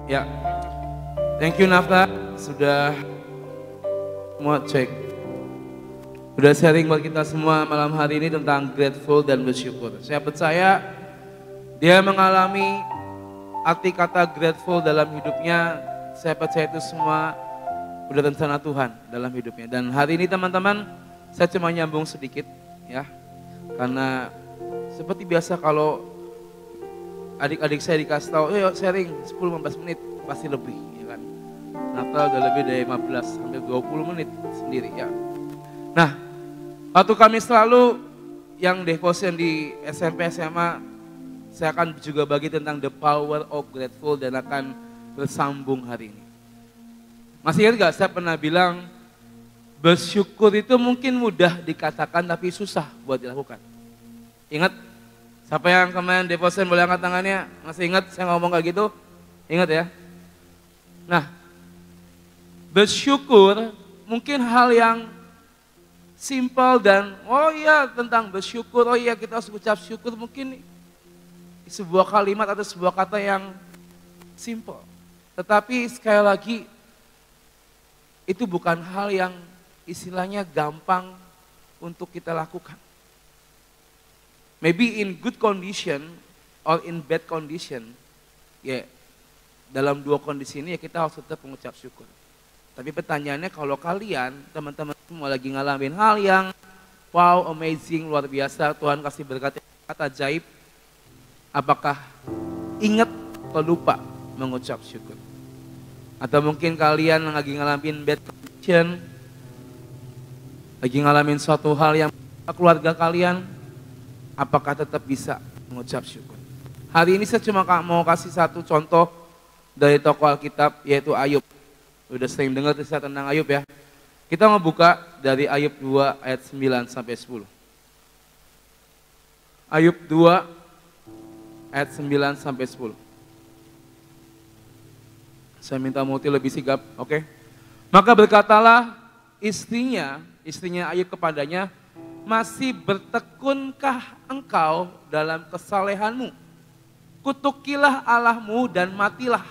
Ya, thank you Nafta, sudah semua cek. Udah sharing buat kita semua malam hari ini tentang grateful dan bersyukur. Saya percaya dia mengalami arti kata grateful dalam hidupnya. Saya percaya itu semua udah rencana Tuhan dalam hidupnya. Dan hari ini teman-teman, saya cuma nyambung sedikit ya. Karena seperti biasa kalau adik-adik saya dikasih tahu, yuk sharing 10-15 menit, pasti lebih ya kan. Natal udah lebih dari 15 sampai 20 menit sendiri ya. Nah, waktu kami selalu yang devotion di SMP SMA, saya akan juga bagi tentang the power of grateful dan akan bersambung hari ini. Masih ingat gak saya pernah bilang bersyukur itu mungkin mudah dikatakan tapi susah buat dilakukan. Ingat? Siapa yang kemarin devotion boleh angkat tangannya? Masih ingat saya ngomong kayak gitu? Ingat ya? Nah, bersyukur mungkin hal yang simple dan oh iya tentang bersyukur, oh iya kita harus ucap syukur mungkin sebuah kalimat atau sebuah kata yang simple. Tetapi sekali lagi itu bukan hal yang istilahnya gampang untuk kita lakukan. Maybe in good condition or in bad condition, ya dalam dua kondisi ini ya kita harus tetap mengucap syukur. Tapi pertanyaannya kalau kalian, teman-teman semua lagi ngalamin hal yang wow, amazing, luar biasa, Tuhan kasih berkat kata ajaib, apakah ingat atau lupa mengucap syukur? Atau mungkin kalian lagi ngalamin bad condition, lagi ngalamin suatu hal yang keluarga kalian, apakah tetap bisa mengucap syukur? Hari ini saya cuma mau kasih satu contoh dari tokoh Alkitab yaitu Ayub. Udah sering dengar kisah tentang Ayub ya. Kita mau buka dari Ayub 2 ayat 9 sampai 10. Ayub 2 ayat 9 sampai 10. Saya minta Muti lebih sigap, oke? Maka berkatalah istrinya Ayub kepadanya, masih bertekunkah engkau dalam kesalehanmu? Kutukilah Allahmu dan matilah.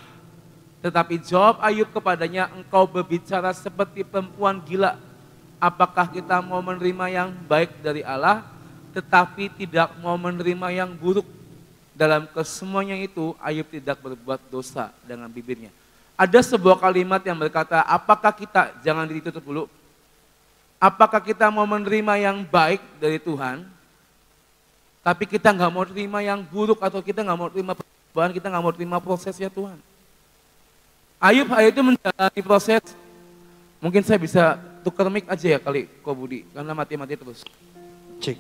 Tetapi jawab Ayub kepadanya, engkau berbicara seperti perempuan gila. Apakah kita mau menerima yang baik dari Allah, tetapi tidak mau menerima yang buruk? Dalam kesemuanya itu, Ayub tidak berbuat dosa dengan bibirnya. Ada sebuah kalimat yang berkata, apakah kita, jangan ditutup dulu, apakah kita mau menerima yang baik dari Tuhan, tapi kita nggak mau terima yang buruk, atau kita nggak mau terima perubahan, kita nggak mau terima prosesnya Tuhan. Ayub itu menjalani proses, mungkin saya bisa tukar mic aja ya kali, Ko Budi, karena mati-mati terus. Cek.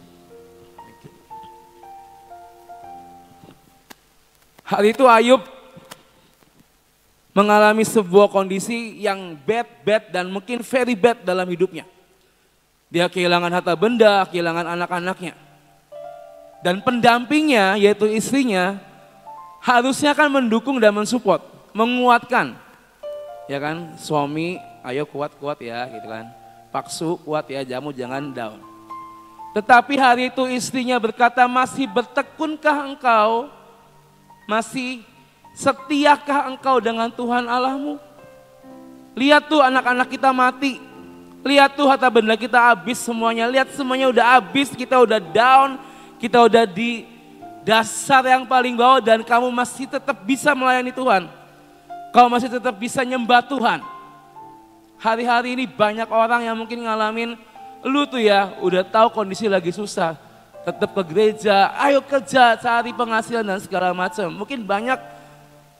Hari itu Ayub mengalami sebuah kondisi yang bad dan mungkin very bad dalam hidupnya. Dia kehilangan harta benda, kehilangan anak-anaknya. Dan pendampingnya yaitu istrinya harusnya kan mendukung dan mensupport, menguatkan. Ya kan, suami ayo kuat-kuat ya gitu kan. Paksu kuat ya, jamu jangan down. Tetapi hari itu istrinya berkata, masih bertekunkah engkau? Masih setiakah engkau dengan Tuhan Allahmu? Lihat tuh anak-anak kita mati. Lihat tuh harta benda kita habis semuanya. Lihat semuanya udah habis, kita udah down. Kita udah di dasar yang paling bawah dan kamu masih tetap bisa melayani Tuhan. Kamu masih tetap bisa nyembah Tuhan. Hari-hari ini banyak orang yang mungkin ngalamin, lu tuh ya udah tahu kondisi lagi susah. Tetap ke gereja, ayo kerja, cari penghasilan dan segala macam. Mungkin banyak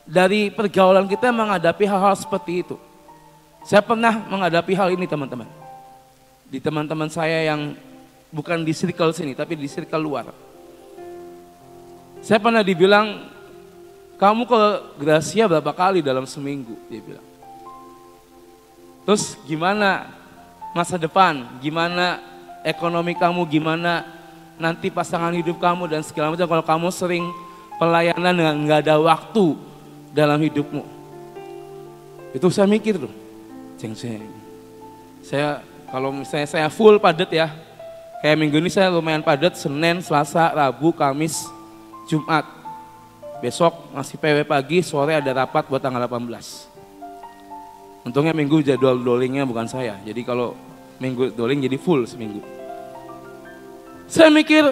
dari pergaulan kita menghadapi hal-hal seperti itu. Saya pernah menghadapi hal ini teman-teman. Di teman-teman saya yang bukan di circle sini, tapi di circle luar. Saya pernah dibilang, kamu ke Gracia berapa kali dalam seminggu? Dia bilang. Terus gimana masa depan? Gimana ekonomi kamu? Gimana nanti pasangan hidup kamu dan segala macam kalau kamu sering pelayanan dengan nggak ada waktu dalam hidupmu? Itu saya mikir tuh. Saya kalau misalnya saya full padat ya, kayak minggu ini saya lumayan padat, Senin, Selasa, Rabu, Kamis, Jumat. Besok ngasih PW pagi, sore ada rapat buat tanggal 18. Untungnya minggu jadwal dolingnya bukan saya. Jadi kalau minggu doling jadi full seminggu. Saya mikir,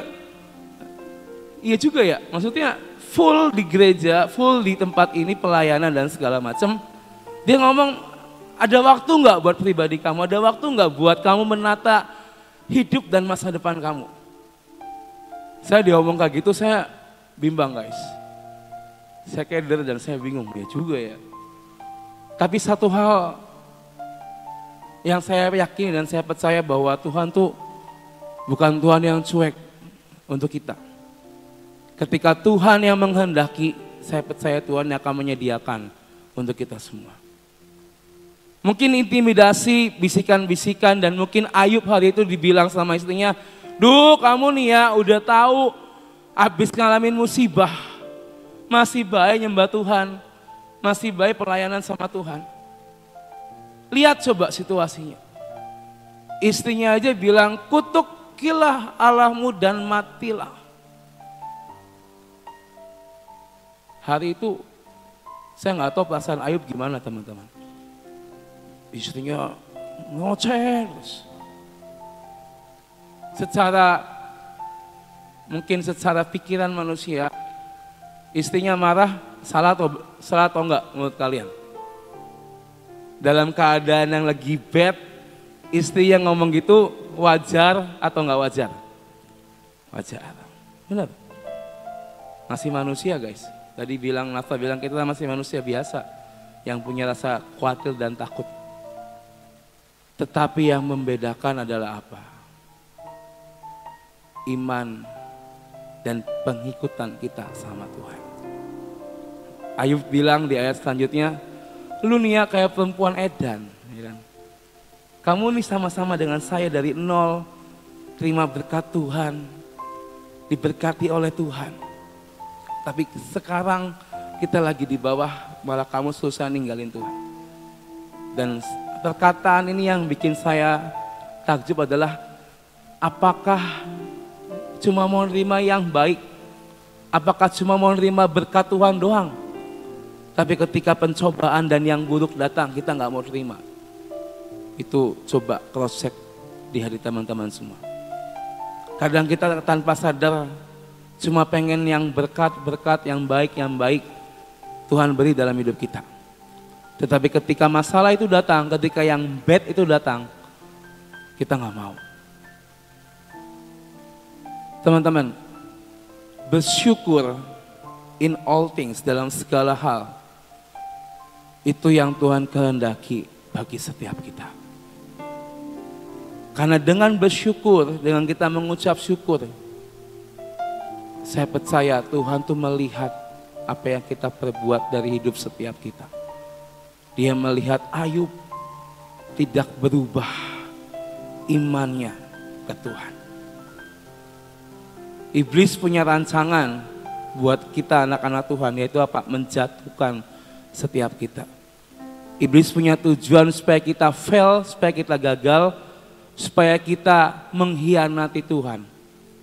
iya juga ya, maksudnya full di gereja, full di tempat ini pelayanan dan segala macam. Dia ngomong, ada waktu nggak buat pribadi kamu, ada waktu nggak buat kamu menata hidup dan masa depan kamu. Saya diomong kayak gitu, saya bimbang guys. Saya keder dan saya bingung, ya juga ya. Tapi satu hal yang saya yakini dan saya percaya bahwa Tuhan tuh bukan Tuhan yang cuek untuk kita. Ketika Tuhan yang menghendaki, saya percaya Tuhan yang akan menyediakan untuk kita semua. Mungkin intimidasi, bisikan-bisikan, dan mungkin Ayub hari itu dibilang sama istrinya, "Duh, kamu nih ya udah tahu habis ngalamin musibah, masih baik nyembah Tuhan, masih baik pelayanan sama Tuhan." Lihat coba situasinya. Istrinya aja bilang, "Kutukilah Allahmu dan matilah." Hari itu saya nggak tahu perasaan Ayub gimana teman-teman. Istrinya ngoceh terus. Mungkin secara pikiran manusia, istrinya marah, salah atau enggak menurut kalian? Dalam keadaan yang lagi bad, istri yang ngomong gitu wajar atau enggak wajar? Wajar, benar. Masih manusia guys. Tadi Nafa bilang kita masih manusia biasa yang punya rasa khawatir dan takut. Tetapi yang membedakan adalah apa? Iman dan pengikutan kita sama Tuhan. Ayub bilang di ayat selanjutnya, "Lu nih ya kayak perempuan edan." Kamu nih sama-sama dengan saya dari nol, terima berkat Tuhan, diberkati oleh Tuhan. Tapi sekarang kita lagi di bawah, malah kamu susah ninggalin Tuhan. Dan perkataan ini yang bikin saya takjub adalah, apakah cuma mau nerima yang baik? Apakah cuma mau nerima berkat Tuhan doang? Tapi ketika pencobaan dan yang buruk datang, kita nggak mau terima. Itu coba cross check di hati teman-teman semua. Kadang kita tanpa sadar cuma pengen yang berkat-berkat, yang baik Tuhan beri dalam hidup kita. Tetapi ketika masalah itu datang, ketika yang bad itu datang, kita nggak mau. Teman-teman, bersyukur in all things, dalam segala hal, itu yang Tuhan kehendaki bagi setiap kita. Karena dengan bersyukur, dengan kita mengucap syukur, saya percaya Tuhan tuh melihat apa yang kita perbuat dari hidup setiap kita. Dia melihat Ayub tidak berubah imannya ke Tuhan. Iblis punya rancangan buat kita anak-anak Tuhan, yaitu apa? Menjatuhkan setiap kita. Iblis punya tujuan supaya kita fail, supaya kita gagal, supaya kita mengkhianati Tuhan.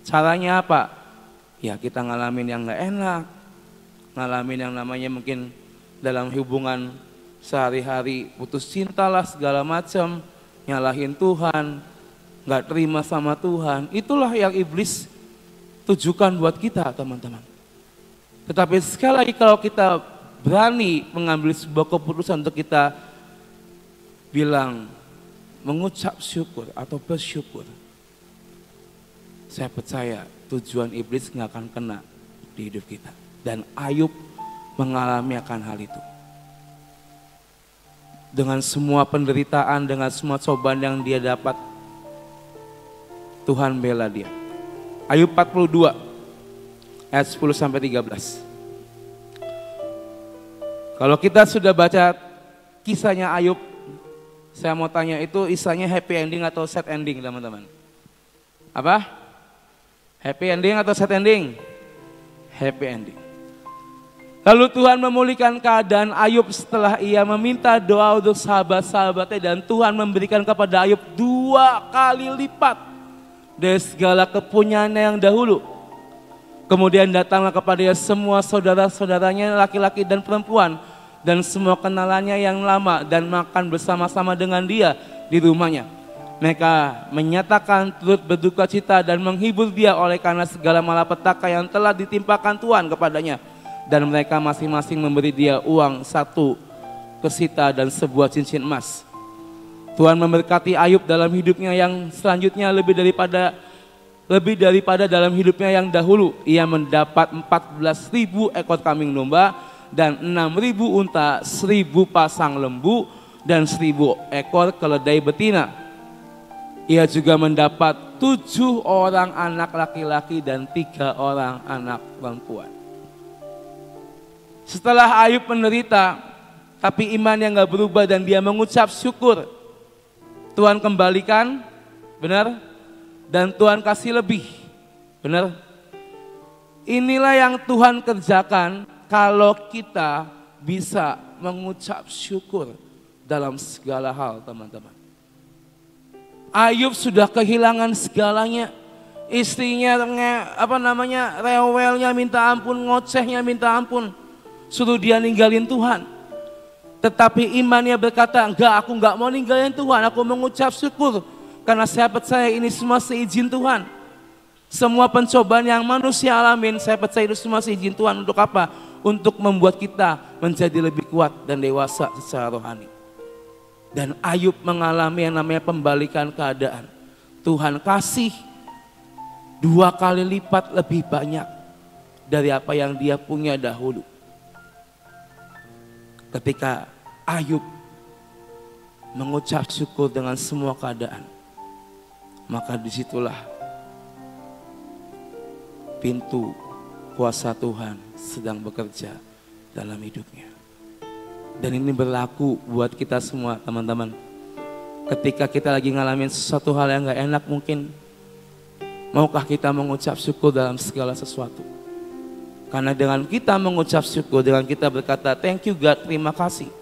Caranya apa? Ya kita ngalamin yang gak enak, ngalamin yang namanya mungkin dalam hubungan sehari-hari putus cinta lah segala macam, nyalahin Tuhan, gak terima sama Tuhan. Itulah yang iblis tujukan buat kita teman-teman. Tetapi sekali lagi kalau kita berani mengambil sebuah keputusan untuk kita bilang mengucap syukur atau bersyukur, saya percaya tujuan iblis nggak akan kena di hidup kita. Dan Ayub mengalami akan hal itu. Dengan semua penderitaan, dengan semua cobaan yang dia dapat, Tuhan bela dia. Ayub 42 ayat 10 sampai 13. Kalau kita sudah baca kisahnya Ayub, saya mau tanya, itu kisahnya happy ending atau sad ending teman-teman? Apa? Happy ending atau sad ending? Happy ending. Lalu Tuhan memulihkan keadaan Ayub setelah ia meminta doa untuk sahabat-sahabatnya, dan Tuhan memberikan kepada Ayub 2 kali lipat dari segala kepunyaannya yang dahulu. Kemudian datanglah kepada dia semua saudara-saudaranya laki-laki dan perempuan dan semua kenalannya yang lama dan makan bersama-sama dengan dia di rumahnya. Mereka menyatakan turut berduka cita dan menghibur dia oleh karena segala malapetaka yang telah ditimpakan Tuhan kepadanya. Dan mereka masing-masing memberi dia uang 1 kesita dan sebuah cincin emas. Tuhan memberkati Ayub dalam hidupnya yang selanjutnya lebih daripada dalam hidupnya yang dahulu. Ia mendapat 14.000 ekor kambing domba dan 6.000 unta, 1.000 pasang lembu dan 1.000 ekor keledai betina. Ia juga mendapat 7 orang anak laki-laki dan 3 orang anak perempuan. Setelah Ayub menderita, tapi iman yang gak berubah dan dia mengucap syukur, Tuhan kembalikan, benar? Dan Tuhan kasih lebih, benar? Inilah yang Tuhan kerjakan kalau kita bisa mengucap syukur dalam segala hal, teman-teman. Ayub sudah kehilangan segalanya. Istrinya rewelnya minta ampun, ngocehnya minta ampun, suruh dia ninggalin Tuhan. Tetapi imannya berkata, enggak, aku enggak mau ninggalin Tuhan, aku mengucap syukur. Karena saya percaya ini semua seizin Tuhan. Semua pencobaan yang manusia alamin, saya percaya itu semua seizin Tuhan. Untuk apa? Untuk membuat kita menjadi lebih kuat dan dewasa secara rohani. Dan Ayub mengalami yang namanya pembalikan keadaan. Tuhan kasih 2 kali lipat lebih banyak dari apa yang dia punya dahulu. Ketika Ayub mengucap syukur dengan semua keadaan, maka disitulah pintu kuasa Tuhan sedang bekerja dalam hidupnya. Dan ini berlaku buat kita semua, teman-teman. Ketika kita lagi ngalamin sesuatu hal yang gak enak mungkin, maukah kita mengucap syukur dalam segala sesuatu? Karena dengan kita mengucap syukur, dengan kita berkata thank you God, terima kasih.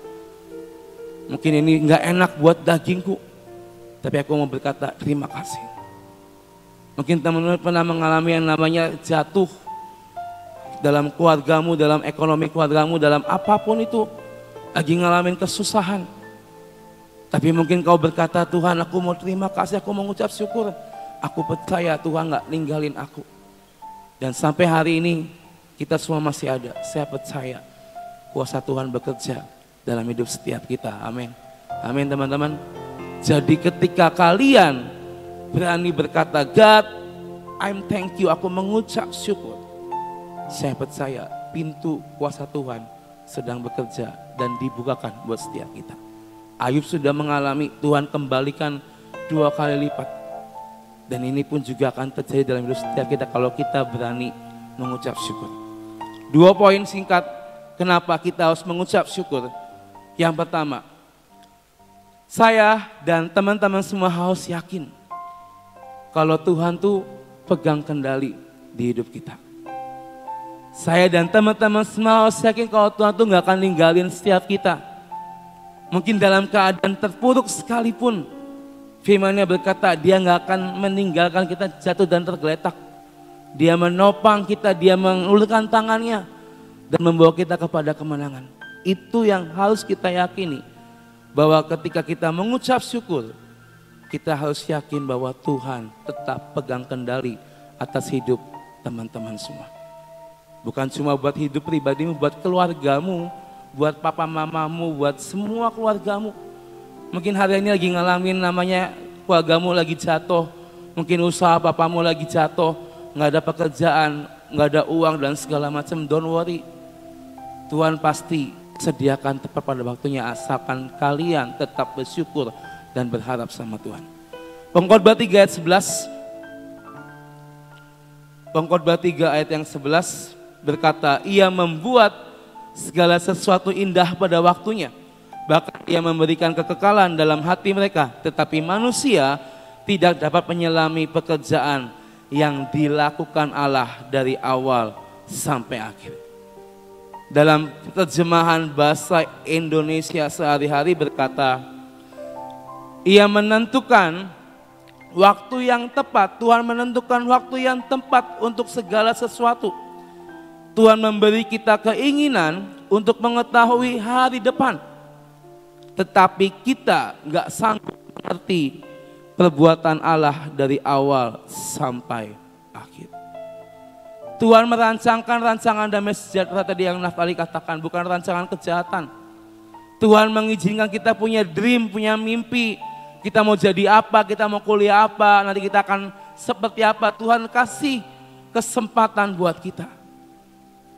Mungkin ini gak enak buat dagingku, tapi aku mau berkata terima kasih. Mungkin teman-teman pernah mengalami yang namanya jatuh dalam keluargamu, dalam ekonomi keluargamu, dalam apapun itu. Lagi ngalamin kesusahan. Tapi mungkin kau berkata, Tuhan aku mau terima kasih, aku mengucap syukur. Aku percaya Tuhan gak ninggalin aku. Dan sampai hari ini kita semua masih ada. Saya percaya kuasa Tuhan bekerja dalam hidup setiap kita. Amin. Amin teman-teman. Jadi ketika kalian berani berkata, God, I'm thank you, aku mengucap syukur. Saya percaya pintu kuasa Tuhan sedang bekerja dan dibukakan buat setiap kita. Ayub sudah mengalami Tuhan kembalikan 2 kali lipat. Dan ini pun juga akan terjadi dalam hidup setiap kita kalau kita berani mengucap syukur. 2 poin singkat kenapa kita harus mengucap syukur. Yang pertama, saya dan teman-teman semua harus yakin kalau Tuhan tuh pegang kendali di hidup kita. Saya dan teman-teman semua harus yakin kalau Tuhan tuh gak akan ninggalin setiap kita. Mungkin dalam keadaan terpuruk sekalipun, firman-Nya berkata dia gak akan meninggalkan kita jatuh dan tergeletak. Dia menopang kita, dia mengulurkan tangannya dan membawa kita kepada kemenangan. Itu yang harus kita yakini, bahwa ketika kita mengucap syukur, kita harus yakin bahwa Tuhan tetap pegang kendali atas hidup teman-teman semua. Bukan cuma buat hidup pribadimu, buat keluargamu, buat papa mamamu, buat semua keluargamu. Mungkin hari ini lagi ngalamin namanya keluargamu lagi jatuh, mungkin usaha papamu lagi jatuh, nggak ada pekerjaan, nggak ada uang dan segala macam. Don't worry, Tuhan pasti sediakan tepat pada waktunya asalkan kalian tetap bersyukur dan berharap sama Tuhan. Pengkhotbah 3 ayat 11. Pengkhotbah 3 ayat yang 11 berkata, ia membuat segala sesuatu indah pada waktunya. Bahkan ia memberikan kekekalan dalam hati mereka. Tetapi manusia tidak dapat menyelami pekerjaan yang dilakukan Allah dari awal sampai akhir. Dalam terjemahan bahasa Indonesia sehari-hari berkata, ia menentukan waktu yang tepat. Tuhan menentukan waktu yang tepat untuk segala sesuatu. Tuhan memberi kita keinginan untuk mengetahui hari depan. Tetapi kita nggak sanggup mengerti perbuatan Allah dari awal sampai akhir. Tuhan merancangkan rancangan damai sejahtera tadi yang Naftali katakan, bukan rancangan kejahatan. Tuhan mengizinkan kita punya dream, punya mimpi. Kita mau jadi apa, kita mau kuliah apa, nanti kita akan seperti apa. Tuhan kasih kesempatan buat kita.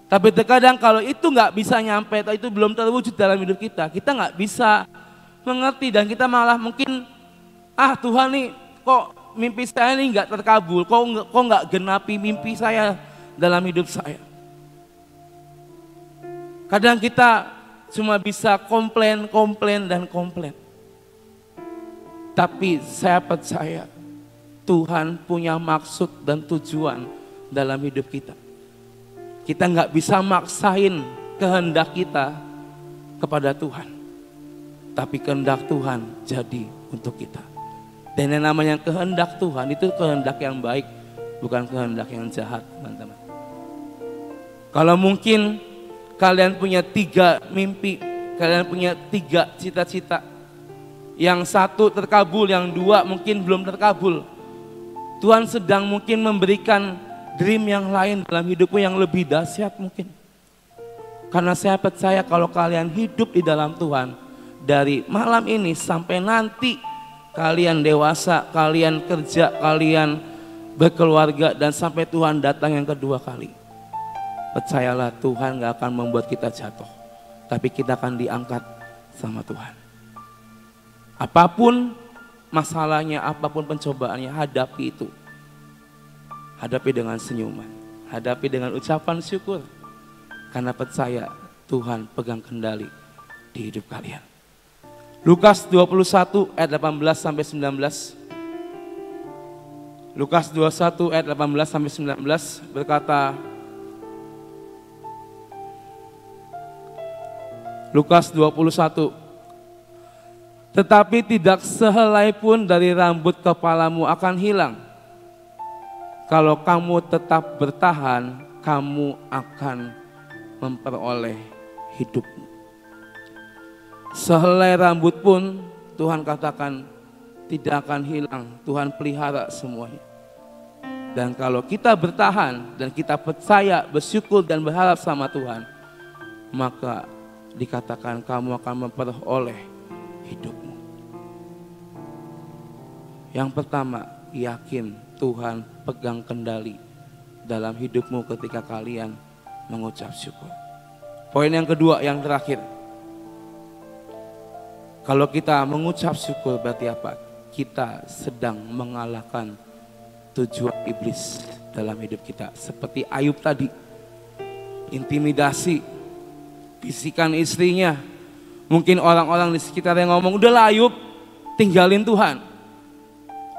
Tapi terkadang kalau itu nggak bisa nyampe, atau itu belum terwujud dalam hidup kita nggak bisa mengerti dan kita malah mungkin, Tuhan nih kok mimpi saya ini nggak terkabul, kok nggak genapi mimpi saya dalam hidup saya. Kadang kita cuma bisa komplain. Tapi saya percaya Tuhan punya maksud dan tujuan dalam hidup kita. Kita nggak bisa maksain kehendak kita kepada Tuhan. Tapi kehendak Tuhan jadi untuk kita. Dan yang namanya kehendak Tuhan itu kehendak yang baik, bukan kehendak yang jahat, teman-teman. Kalau mungkin kalian punya 3 mimpi, kalian punya 3 cita-cita. Yang 1 terkabul, yang 2 mungkin belum terkabul. Tuhan sedang mungkin memberikan dream yang lain dalam hidupmu yang lebih dahsyat mungkin. Karena saya percaya kalau kalian hidup di dalam Tuhan, dari malam ini sampai nanti kalian dewasa, kalian kerja, kalian berkeluarga, dan sampai Tuhan datang yang kedua kali. Percayalah Tuhan gak akan membuat kita jatuh, tapi kita akan diangkat sama Tuhan. Apapun masalahnya, apapun pencobaannya, hadapi itu. Hadapi dengan senyuman, hadapi dengan ucapan syukur. Karena percaya Tuhan pegang kendali di hidup kalian. Lukas 21 ayat 18 sampai 19. Lukas 21 ayat 18 sampai 19 berkata, Lukas 21, tetapi tidak sehelai pun dari rambut kepalamu akan hilang. Kalau kamu tetap bertahan, kamu akan memperoleh hidupmu. Sehelai rambut pun Tuhan katakan tidak akan hilang. Tuhan pelihara semuanya. Dan kalau kita bertahan dan kita percaya, bersyukur dan berharap sama Tuhan, maka dikatakan kamu akan memperoleh hidupmu. Yang pertama, yakin Tuhan pegang kendali dalam hidupmu ketika kalian mengucap syukur. Poin yang kedua, yang terakhir. Kalau kita mengucap syukur berarti apa? Kita sedang mengalahkan tujuan iblis dalam hidup kita. Seperti Ayub tadi, intimidasi, bisikan istrinya. Mungkin orang-orang di sekitar yang ngomong, udahlah Ayub, tinggalin Tuhan.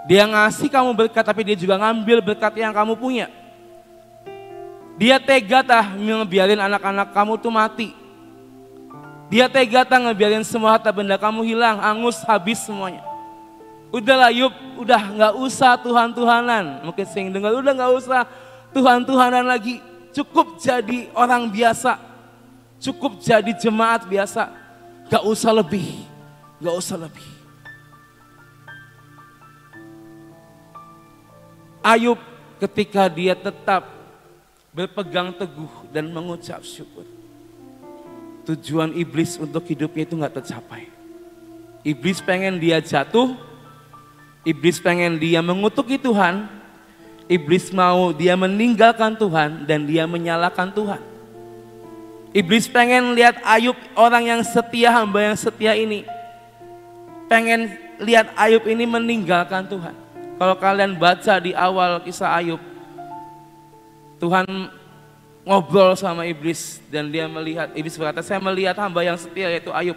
Dia ngasih kamu berkat, tapi dia juga ngambil berkat yang kamu punya. Dia tega ngebiarin anak-anak kamu tuh mati. Dia tega ngebiarin semua harta benda kamu hilang, angus, habis semuanya. Udahlah Ayub, udah gak usah Tuhan-Tuhanan. Mungkin sering dengar, udah gak usah Tuhan-Tuhanan lagi. Cukup jadi orang biasa. Cukup jadi jemaat biasa. Gak usah lebih. Gak usah lebih. Ayub ketika dia tetap berpegang teguh dan mengucap syukur, tujuan iblis untuk hidupnya itu gak tercapai. Iblis pengen dia jatuh, iblis pengen dia mengutuki Tuhan, iblis mau dia meninggalkan Tuhan dan dia menyalahkan Tuhan. Iblis pengen lihat Ayub, orang yang setia, hamba yang setia ini, pengen lihat Ayub ini meninggalkan Tuhan. Kalau kalian baca di awal kisah Ayub, Tuhan ngobrol sama iblis dan dia melihat, iblis berkata, saya melihat hamba yang setia yaitu Ayub.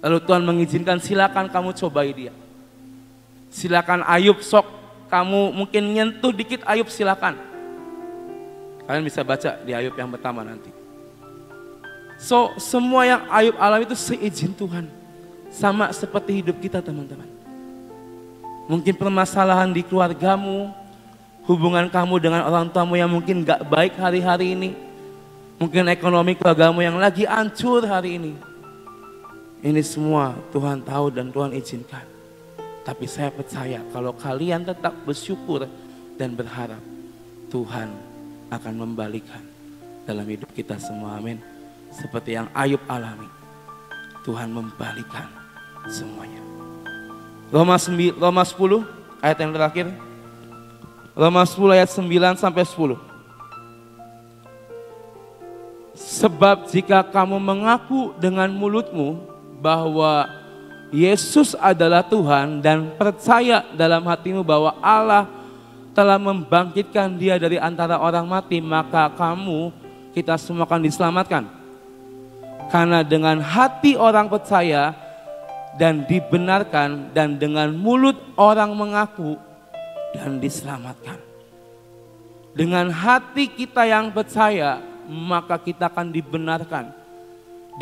Lalu Tuhan mengizinkan, silakan kamu cobai dia. Silakan Ayub, sok kamu mungkin nyentuh dikit Ayub, silakan. Kalian bisa baca di Ayub yang pertama nanti. So semua yang Ayub alami itu seizin Tuhan. Sama seperti hidup kita teman-teman. Mungkin permasalahan di keluargamu, hubungan kamu dengan orang tuamu yang mungkin gak baik hari-hari ini. Mungkin ekonomi keluargamu yang lagi hancur hari ini. Ini semua Tuhan tahu dan Tuhan izinkan. Tapi saya percaya kalau kalian tetap bersyukur dan berharap, Tuhan akan membalikan dalam hidup kita semua. Amin. Seperti yang Ayub alami, Tuhan membalikan semuanya. Roma 10 ayat yang terakhir. Roma 10 ayat 9 sampai 10. Sebab jika kamu mengaku dengan mulutmu bahwa Yesus adalah Tuhan dan percaya dalam hatimu bahwa Allah telah membangkitkan dia dari antara orang mati, maka kita semua akan diselamatkan. Karena dengan hati orang percaya dan dibenarkan, dan dengan mulut orang mengaku dan diselamatkan. Dengan hati kita yang percaya, maka kita akan dibenarkan.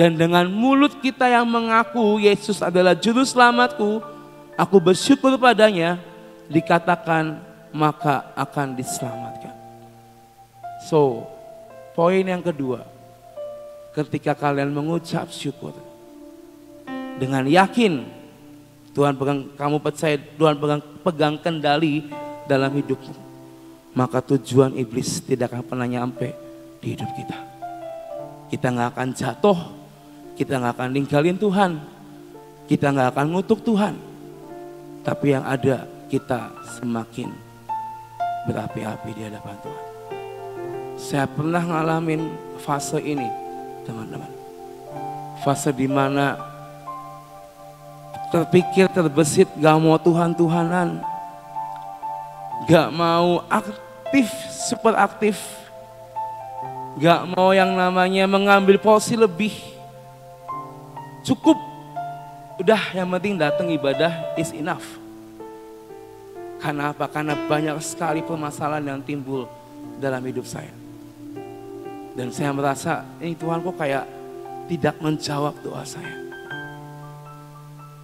Dan dengan mulut kita yang mengaku Yesus adalah juru selamatku, aku bersyukur padanya, dikatakan maka akan diselamatkan. So, poin yang kedua, ketika kalian mengucap syukur dengan yakin, kamu percaya Tuhan pegang kendali dalam hidupmu, maka tujuan iblis tidak akan pernah nyampe di hidup kita. Kita nggak akan jatuh, kita nggak akan ninggalin Tuhan, kita nggak akan ngutuk Tuhan, tapi yang ada kita semakin berapi-api di hadapan Tuhan. Saya pernah ngalamin fase ini, teman-teman. Fase dimana terpikir, terbesit, gak mau Tuhan-Tuhanan, gak mau aktif, super aktif, gak mau yang namanya mengambil porsi lebih. Cukup, udah yang penting datang ibadah is enough. Karena apa? Karena banyak sekali permasalahan yang timbul dalam hidup saya. Dan saya merasa ini Tuhan kok kayak tidak menjawab doa saya.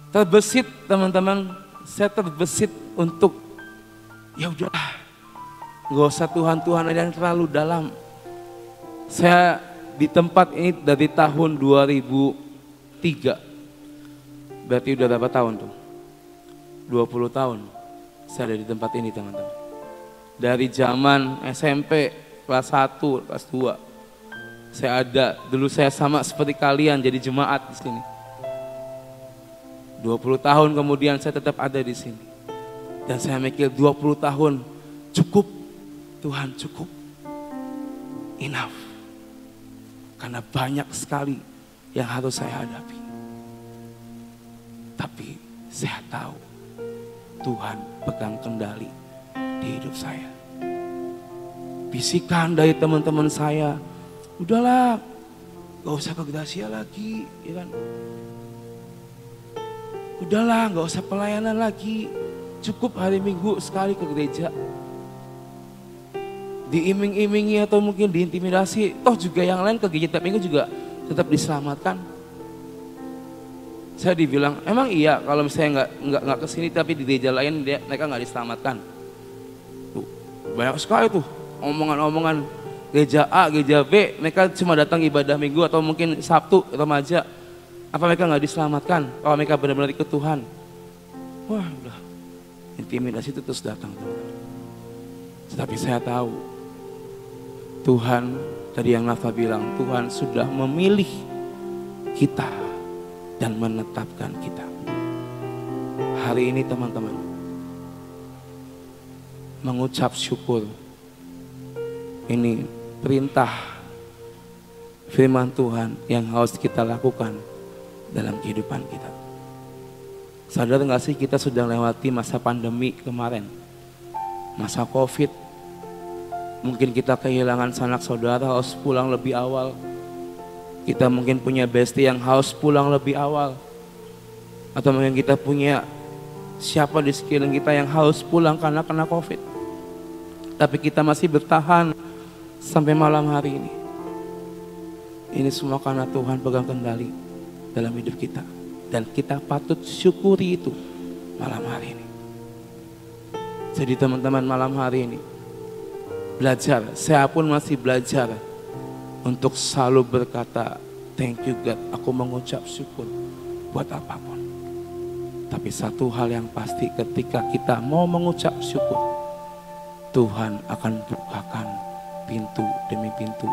Terbesit teman-teman, saya terbesit untuk ya udahlah, gak usah Tuhan-Tuhan yang terlalu dalam. Saya di tempat ini dari tahun 2003, berarti udah berapa tahun tuh? 20 tahun saya ada di tempat ini teman-teman. Dari zaman SMP, kelas 1, kelas 2, saya ada. Dulu saya sama seperti kalian jadi jemaat di sini. 20 tahun kemudian saya tetap ada di sini. Dan saya mikir 20 tahun cukup, Tuhan cukup, enough. Karena banyak sekali yang harus saya hadapi. Tapi saya tahu Tuhan pegang kendali di hidup saya. Bisikan dari teman-teman saya, udahlah, gak usah ke Gracia lagi, ya kan? Udahlah, gak usah pelayanan lagi, cukup hari Minggu sekali ke gereja. Diiming-imingi atau mungkin diintimidasi, toh juga yang lain ke gereja tiap minggu juga tetap diselamatkan. Saya dibilang, emang iya kalau misalnya nggak kesini tapi di gereja lain mereka nggak diselamatkan. Tuh, banyak sekali tuh omongan-omongan gereja A, gereja B, mereka cuma datang ibadah minggu atau mungkin Sabtu remaja. Apa mereka nggak diselamatkan? Kalau mereka benar-benar ikut Tuhan, wah udah intimidasi itu terus datang. Tapi saya tahu Tuhan, tadi yang Nafa bilang, Tuhan sudah memilih kita dan menetapkan kita. Hari ini teman-teman, mengucap syukur, ini perintah firman Tuhan yang harus kita lakukan dalam kehidupan kita. Sadar gak sih kita sudah lewati masa pandemi kemarin, masa COVID. Mungkin kita kehilangan sanak saudara harus pulang lebih awal. Kita mungkin punya bestie yang harus pulang lebih awal. Atau mungkin kita punya siapa di sekeliling kita yang harus pulang karena kena COVID. Tapi kita masih bertahan sampai malam hari ini. Ini semua karena Tuhan pegang kendali dalam hidup kita. Dan kita patut syukuri itu malam hari ini. Jadi teman-teman malam hari ini, belajar, saya pun masih belajar untuk selalu berkata, thank you God, aku mengucap syukur buat apapun. Tapi satu hal yang pasti, ketika kita mau mengucap syukur, Tuhan akan bukakan pintu demi pintu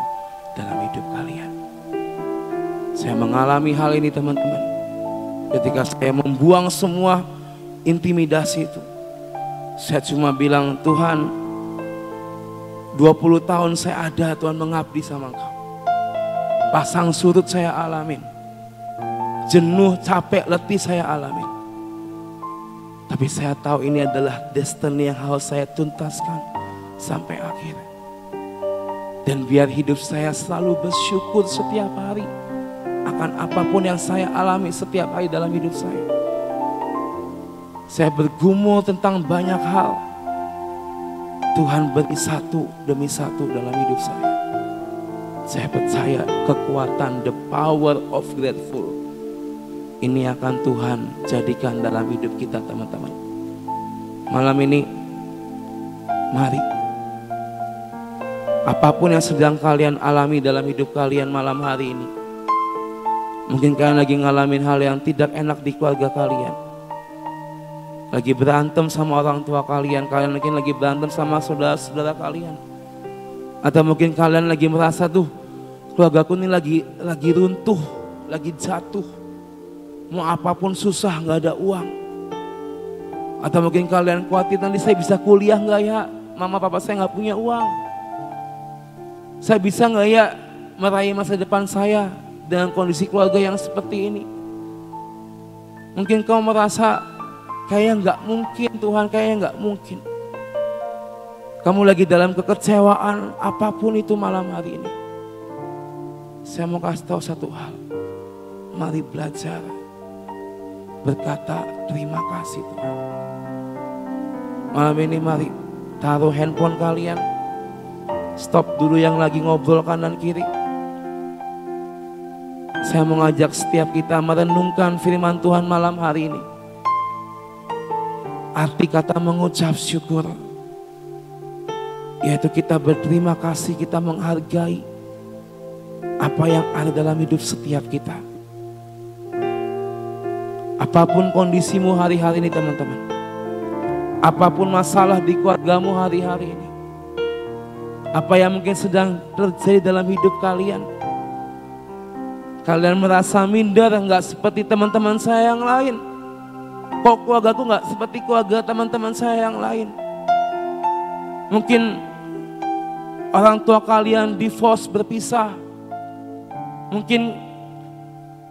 dalam hidup kalian. Saya mengalami hal ini teman-teman. Ketika saya membuang semua intimidasi itu, saya cuma bilang, Tuhan, 20 tahun saya ada, Tuhan, mengabdi sama Engkau. Pasang surut saya alamin, jenuh, capek, letih saya alamin. Tapi saya tahu ini adalah destiny yang harus saya tuntaskan sampai akhir. Dan biar hidup saya selalu bersyukur setiap hari akan apapun yang saya alami setiap hari dalam hidup saya. Saya bergumul tentang banyak hal. Tuhan beri satu demi satu dalam hidup saya. Saya percaya kekuatan, the power of grateful, ini akan Tuhan jadikan dalam hidup kita teman-teman. Malam ini, mari. Apapun yang sedang kalian alami dalam hidup kalian malam hari ini. Mungkin kalian lagi ngalamin hal yang tidak enak di keluarga kalian. Lagi berantem sama orang tua kalian. Kalian mungkin lagi berantem sama saudara-saudara kalian. Atau mungkin kalian lagi merasa, tuh keluargaku ini lagi runtuh, lagi jatuh. Mau apapun susah, gak ada uang. Atau mungkin kalian khawatir, nanti saya bisa kuliah gak ya? Mama papa saya gak punya uang. Saya bisa gak ya meraih masa depan saya dengan kondisi keluarga yang seperti ini? Mungkin kau merasa kayaknya gak mungkin, Tuhan, kayaknya gak mungkin. Kamu lagi dalam kekecewaan apapun itu malam hari ini. Saya mau kasih tahu satu hal. Mari belajar berkata terima kasih Tuhan. Malam ini mari taruh handphone kalian. Stop dulu yang lagi ngobrol kanan kiri. Saya mengajak setiap kita merenungkan firman Tuhan malam hari ini. Arti kata mengucap syukur, yaitu kita berterima kasih, kita menghargai apa yang ada dalam hidup setiap kita. Apapun kondisimu hari-hari ini teman-teman, apapun masalah di keluargamu hari-hari ini, apa yang mungkin sedang terjadi dalam hidup kalian, kalian merasa minder, nggak seperti teman-teman saya yang lain. Kok keluargaku nggak seperti keluarga teman-teman saya yang lain? Mungkin orang tua kalian divorce, berpisah. Mungkin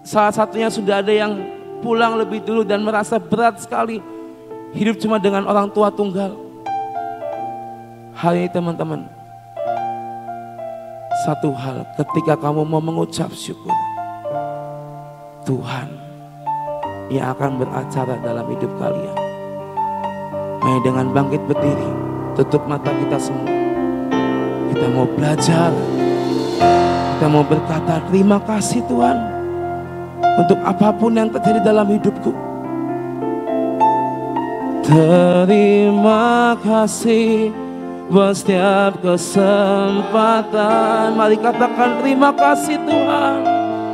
salah satunya sudah ada yang pulang lebih dulu dan merasa berat sekali hidup cuma dengan orang tua tunggal. Hari ini teman-teman, satu hal, ketika kamu mau mengucap syukur, Tuhan yang akan beracara dalam hidup kalian. Mari dengan bangkit berdiri, tutup mata kita semua. Kita mau belajar, kita mau berkata terima kasih Tuhan untuk apapun yang terjadi dalam hidupku. Terima kasih buat setiap kesempatan. Mari katakan terima kasih Tuhan.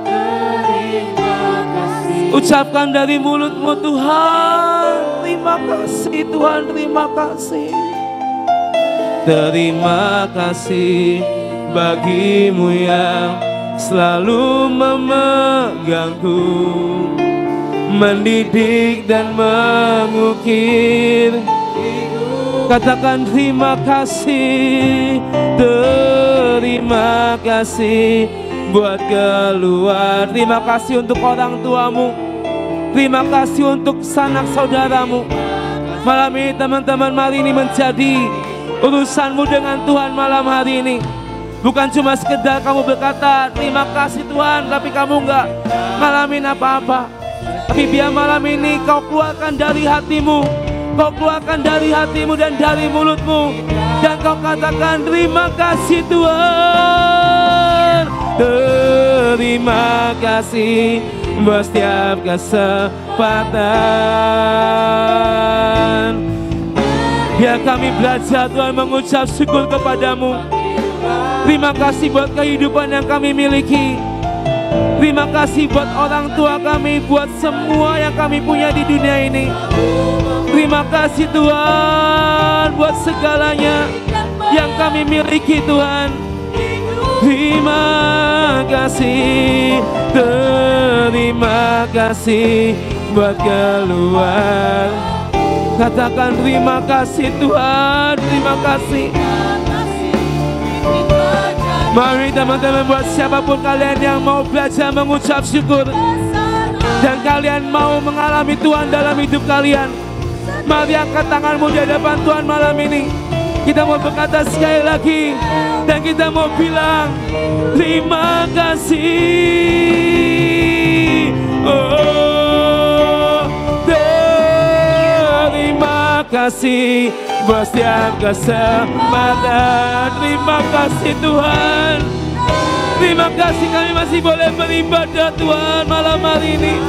Terima kasih. Ucapkan dari mulutmu, Tuhan. Terima kasih Tuhan, terima kasih. Terima kasih bagimu yang selalu memegangku, mendidik dan mengukir. Katakan terima kasih, terima kasih buat keluar. Terima kasih untuk orang tuamu, terima kasih untuk sanak saudaramu. Malam ini teman-teman, mari ini menjadi urusanmu dengan Tuhan malam hari ini. Bukan cuma sekedar kamu berkata terima kasih Tuhan, tapi kamu enggak ngalamin apa-apa. Tapi biar malam ini kau keluarkan dari hatimu, kau keluarkan dari hatimu dan dari mulutmu, dan kau katakan terima kasih Tuhan. Terima kasih buat setiap kesempatan. Biar kami belajar Tuhan mengucap syukur kepadamu. Terima kasih buat kehidupan yang kami miliki. Terima kasih buat orang tua kami, buat semua yang kami punya di dunia ini. Terima kasih Tuhan buat segalanya yang kami miliki Tuhan. Terima kasih, terima kasih buat keluar. Katakan terima kasih Tuhan, terima kasih. Mari teman-teman, buat siapapun kalian yang mau belajar mengucap syukur dan kalian mau mengalami Tuhan dalam hidup kalian, mari angkat tanganmu di hadapan Tuhan malam ini. Kita mau berkata sekali lagi dan kita mau bilang terima kasih. Oh, terima kasih buat setiap kesempatan. Terima kasih Tuhan. Terima kasih kami masih boleh beribadah Tuhan malam hari ini.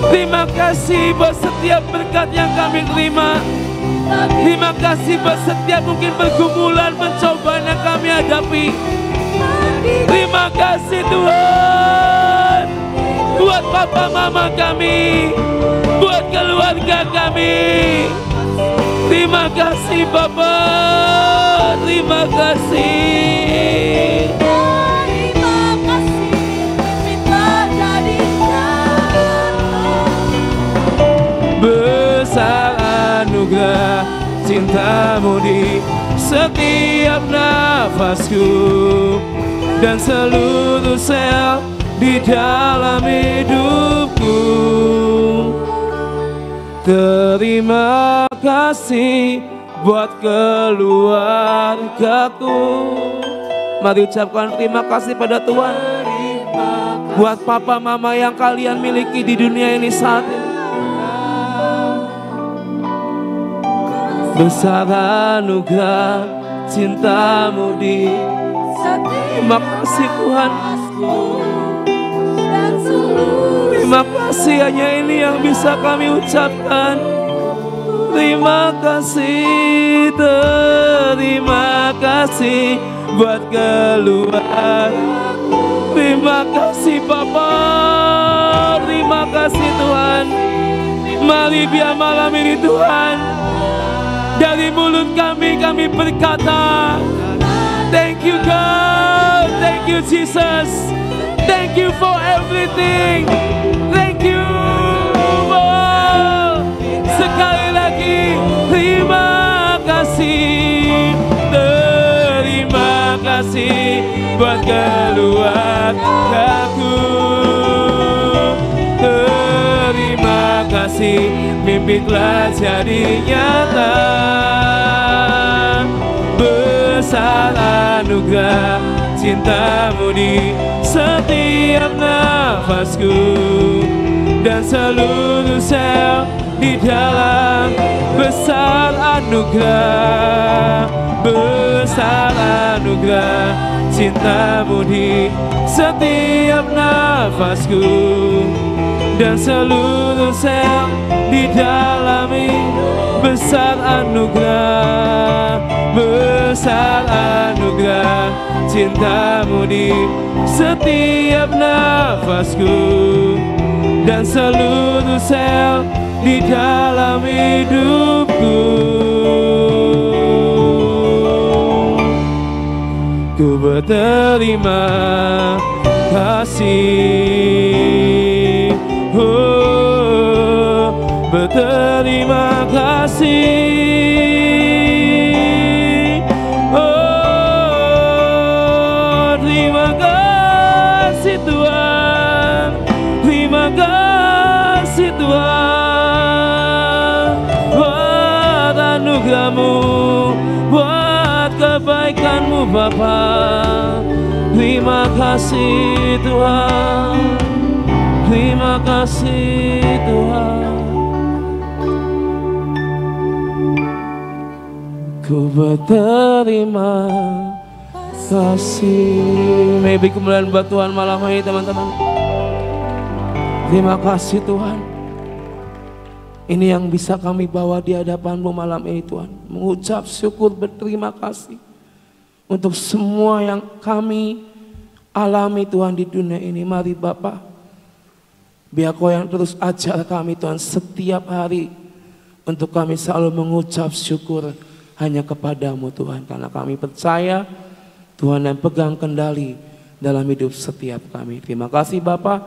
Terima kasih buat setiap berkat yang kami terima. Terima kasih buat setiap mungkin pergumulan, pencobaan yang kami hadapi. Terima kasih Tuhan buat papa mama kami, buat keluarga kami. Terima kasih Bapa, terima kasih. Terima kasih, minta jadikan besar anugerah cintamu di setiap nafasku dan seluruh sel di dalam hidupku. Terima kasih buat keluargaku. Mari ucapkan terima kasih pada Tuhan buat papa mama yang kalian miliki di dunia ini saat ini. Besar anugerah cintamu di terima kasih Tuhan. Terima kasih, hanya ini yang bisa kami ucapkan. Terima kasih, terima kasih buat keluar. Terima kasih Bapa, terima kasih Tuhan. Mari biar malam ini Tuhan, dari mulut kami berkata, thank you God, thank you Jesus, thank you for everything, thank you. Oh, sekali lagi terima kasih, terima kasih buat keluargaku. Terima kasih, mimpi telah jadi nyata. Besar anugerah cintamu di setiap nafasku dan seluruh sel di dalam. Besar anugerah, besar anugerah cintamu di setiap nafasku dan seluruh sel di dalam hidup. Besar anugerah, besar anugerah cintamu di setiap nafasku dan seluruh sel di dalam hidupku. Ku berterima kasih, oh, berterima kasih, oh, terima kasih Tuhan, terima kasih Tuhan buat anugerah-Mu, buat kebaikan-Mu Bapa. Terima kasih Tuhan, terima kasih Tuhan. Ku berterima kasih. Maybe kemuliaan buat Tuhan malam ini teman-teman. Terima kasih Tuhan. Ini yang bisa kami bawa di hadapan-Mu malam ini Tuhan. Mengucap syukur, berterima kasih. untuk semua yang kami alami Tuhan di dunia ini. Mari Bapa, biar Kau yang terus ajar kami Tuhan setiap hari, untuk kami selalu mengucap syukur hanya kepadamu Tuhan. Karena kami percaya Tuhan yang pegang kendali dalam hidup setiap kami. Terima kasih Bapa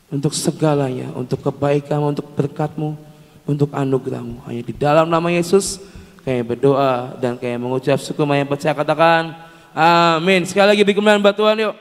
untuk segalanya, untuk kebaikan, untuk berkat-Mu, untuk anugerah-Mu. Hanya di dalam nama Yesus kami berdoa dan kami mengucap syukur. Yang percaya katakan amin. Sekali lagi beri kemuliaan buat Tuhan yuk.